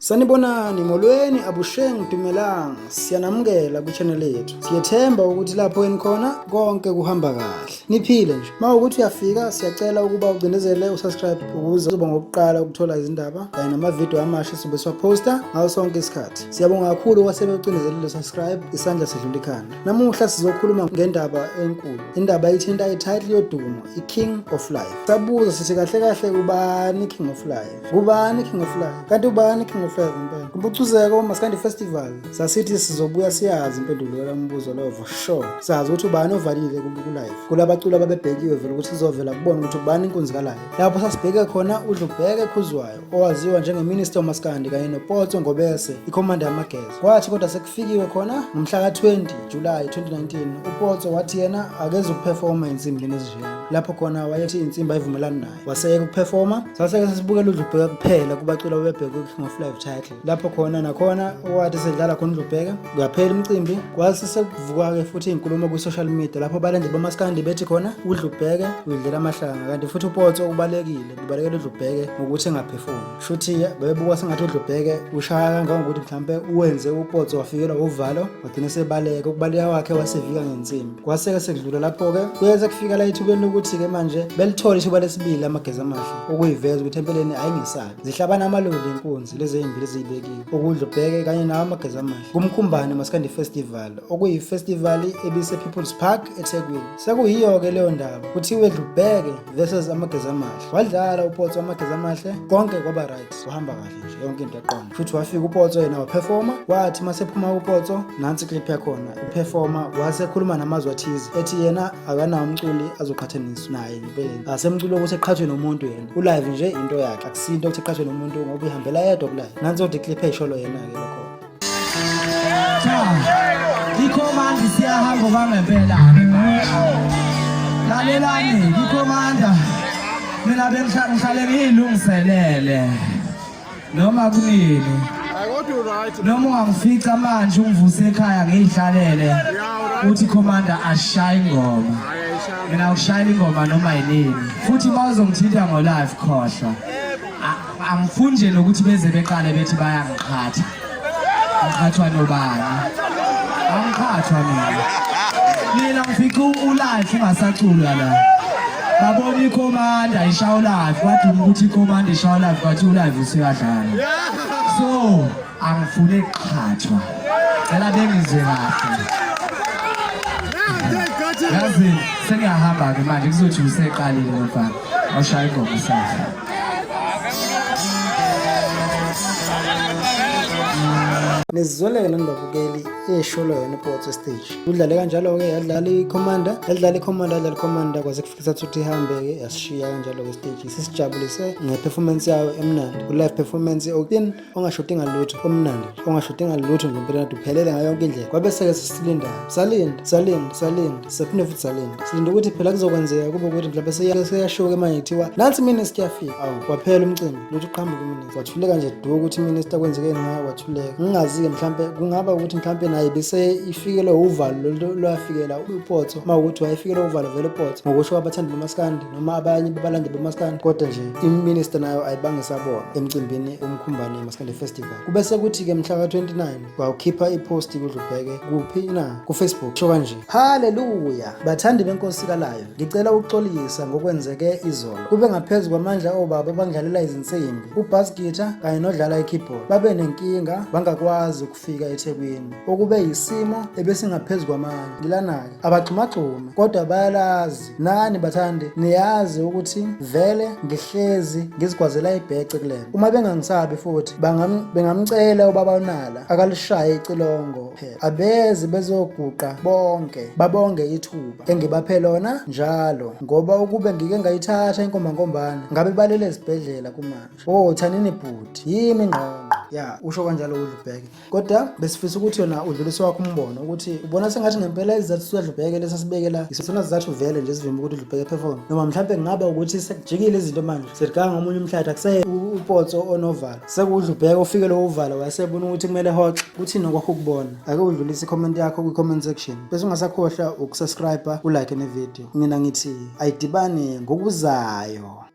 Sanibonani molweni abusheng dumelang siyanamukela ku channel yethu. Siyethemba ukuthi lapho enikhona konke kuhamba kahle. Niphile nje. Mawukuthi uyafika siyacela ukuba ugcinezele usubscribe ukuze uzoba ngokuqala ukuthola izindaba kanye namavideo amasha sibe siwaposta ngaso sonke isikhathi. Siyabonga kakhulu kwasebecinezele subscribe isandla sedlula ikhanda. Namuhla sizokhuluma ngendaba enkulu. Indaba ithinta ititle yodumo, iKing of Life. Sabuza sithi kahle kahle ubani King of Life? Kubani King of Life? Kanti ubani King of Life impela? Kubucuzeko maskandi festival. Sasithi sizobuya siyazi impendulo yombuzo lowo for sure. Sazi ukuthi ubani ovalile ku live. Kulabaculi ababebhekiwe vele ukuthi sizovela kubona ukuthi ubani inkunzi kalayo. Lapho sasibheke khona uDlubheke Khuzwayo owaziwa njengeminister uMaskandi kanye noPotso Ngobese, iCommander Amageza. Kwathi kodwa sekufikiwe khona ngomhla ka-20 July 2019 uPotso wathi yena akeze ukuperforma insimbi nezijeni. Lapho khona wayethi insimbi ayivumelani naye. Waseyeka ukuperforma. Saseke sasibukela uDlubheke kuphela kubaculi ababebheke ku-King of Life title. Lapho khona nakhona owathi sedlala khona uDlubheke kwaphela umcimbi kwase sekuvuka-ke futhi inkulumo ku-social media lapho abalandeli bamaskandi bethi khona uDlubheke udlela amahlanga kanti futhi uPotso kubalekile uDlubheke ngokuthi engaperform. Shuthi bebebuka sengathi uDlubheke ushaya kangangokuthi mhlambe uwenze uPotso wafikelwa uvalo wagcina sebaleka ukubaleka wakhe wasevika ngensimbi. Kwaseke sekudlula lapho-ke kuyeze kufika la ithubeni ukuthi-ke manje belithole ithuba lesibili Amageza Amahle okuyiveza ukuthi empeleni ayingesabi zihlabana amaloli inkunzi lezi ezimbili ezibekiwe okuDlubheke kanye nawo Amageza Amahle kuMkhumbane maskandi festival okuyifestival ebise Peoples Park eThekwini. Sekuyiyo-ke leyo ndaba kuthiwe Dlubheke versus Amageza Amahle. Wadlala uPotso Amageza Amahle konke kwaba right wahamba kahle nje yonke into yaqonda. Futhi wafika uPotso yena waperforma wathi masephuma uPotso nansi clip yakhona uperforma wasekhuluma namazwi athize ethi yena akanawo umculi azoqhathaniswa naye impeleni. Asemculo ukuthi eqhathwe nomuntu yena ulive nje into yakhe akusinto ukuthi eqhathwe nomuntu ngoba ihambela yedwa kulive. Nansi ode clip eyisholo yena-ke lokho. iCommander siyahamba bangempela lalelani iCommander mina bengihlale ngiyilungiselele noma kunini noma ungangifica manje ungivuse ekhaya ngiyihlalele uthi iCommander ashaye ingoma mina ushayela ingoma noma yini futhi mawuzongithinta ngo live khohlwa angifuni nje nokuthi beze beqale bethi bayangiqhatha ngikhathwa nobani angikhathwa mina ngifika ulive ungasaculwa la babona iCommander ishayo live waduma ukuthi iCommander ishayo live kwathi ulive usuyadlala so angifune ukuqhathwa cela bengizwe kahle yazi sengiyahamba-ke manje kuzothi useqalile mfana awushaya ingoma sakhe. Nizoleke nangibabukeli esholo yona iPotso stage. Udlale kanjalo-ke yadlala iCommander kwaze kufikisa ukuthi ihambe-ke yasishiya kanjalo-ke stage. Sisijabulise ngeperformance yayo emnandi. Ku-live performance okin ongashoti ngalutho omnandi. Ongashoti ngalutho nje impela uphelele ngayo yonke indlela. Kwabeseke sisilinda. Salinda. Sephinde futhi salinda. Silinda ukuthi phela kuzokwenzeka kube ukuthi mhlawumbe seyashoke manje kuthiwa nansi minister iyafika. Awu kwaphela umcimbi. Luthi uqhamuka iminister. Wathuleka nje duku ukuthi minister kwenzekeni ngayo wathuleka. Ngingazi-ke mhlawumbe kungaba ukuthi mhlawumbe naye bese ifikelwe uvalo lwafikela uPotso mawukuthi wayefikelwe uvalo vele uPotso ngokusho abathandi bamaskandi noma abanye babalandeli bamaskandi kodwa nje iminister nayo ayibange sabona emcimbini kuMkhumbane maskandi festival. Kube sekuthi-ke mhla ka-29 wawukhipha ipost kuDlubheke kuphi na kuFacebook sho kanje: haleluya bathandi benkosi kalayo, ngicela ukuxolisa ngokwenzeke izolo. Kube ngaphezu kwamandla obaba bangidlalela izinsimbi ubasgita kanye nodlala ikeyboard babe nenkinga bangakwazi ukufika eThekwini okube yisimo ebesingaphezu kwamanje. Ngilana-ke abagxumagxume kodwa bayalazi nani bathandi niyazi ukuthi vele ngihlezi ngizigwazela ibhece kulena. Uma bengangisabi futhi bengamcela ubaba uNala akalishaye icilongo phela abeze bezoguqa bonke babonge ithuba engibaphe lona njalo ngoba ukube ngike ngayithatha inkombankombane ngabe balele esibhedlela kumanje. Thanini bhuti yimi ngqondo ya usho kanjalo uDlubheke. Kodwa besifisa ukuthi yona udlulise wakho umbono ukuthi ubona sengathi ngempela izathu soDlubheke lesasibekela isona sizathu vele nje sivimba ukuthi uDlubheke perform noma mhlawumbe ngaba ukuthi sekujikile izinto manje sekuganga ngomunye umhlatha kuse uPotso onovalo sekuDlubheke ufike lo uvalo wasebona ukuthi kumele hoxe uthi nokwakho ukubona. Ake udlulise i-comment yakho ku-comment section bese ungasakhohlwa ukusubscribe, ulike nevideo. Mina ngithi ayidibane ngokuzayo.